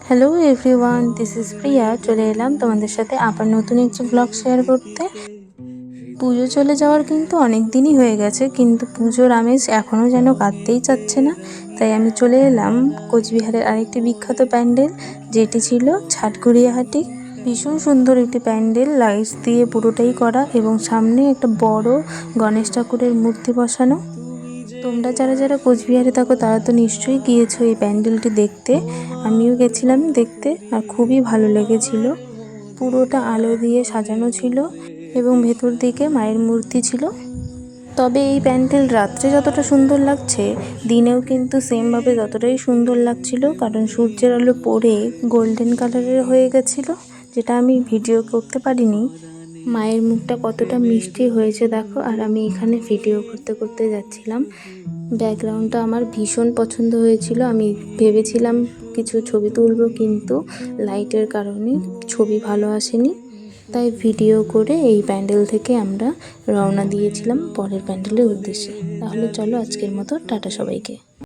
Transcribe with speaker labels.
Speaker 1: Hello everyone, this is প্রিয়া। চলে এলাম তোমাদের সাথে আবার নতুন একটি ব্লগ শেয়ার করতে। পুজো চলে যাওয়ার কিন্তু অনেক দিনই হয়ে গেছে, কিন্তু পুজোর আমেজ এখনও যেন কাটতেই চাচ্ছে না। তাই আমি চলে এলাম কোচবিহারের আরেকটি বিখ্যাত প্যান্ডেল, যেটি ছিল ছাটগুড়িয়াহাটি। ভীষণ সুন্দর একটি প্যান্ডেল, লাইটস দিয়ে পুরোটাই করা এবং সামনে একটা বড় গণেশ ঠাকুরের মূর্তি বসানো। তোমরা যারা যারা কোচবিহারে থাকো তারা তো নিশ্চয়ই গিয়েছো এই প্যান্ডেলটি দেখতে। আমিও গেছিলাম দেখতে, আর খুবই ভালো লেগেছিল। পুরোটা আলো দিয়ে সাজানো ছিল এবং ভেতর দিকে মায়ের মূর্তি ছিল। তবে এই প্যান্ডেল রাত্রে যতটা সুন্দর লাগছে, দিনেও কিন্তু সেমভাবে ততটাই সুন্দর লাগছিল, কারণ সূর্যের আলো পড়ে গোল্ডেন কালারের হয়ে গেছিলো, যেটা আমি ভিডিও করতে পারিনি। মায়ের মুখটা কতটা মিষ্টি হয়েছে দেখো। আর আমি এখানে ভিডিও করতে করতে যাচ্ছিলাম। ব্যাকগ্রাউন্ডটা আমার ভীষণ পছন্দ হয়েছিল। আমি ভেবেছিলাম কিছু ছবি তুলবো, কিন্তু লাইটের কারণে ছবি ভালো আসেনি। তাই ভিডিও করে এই প্যান্ডেল থেকে আমরা রওনা দিয়েছিলাম পরের প্যান্ডেলের উদ্দেশ্যে। তাহলে চলো আজকের মতো টাটা সবাইকে।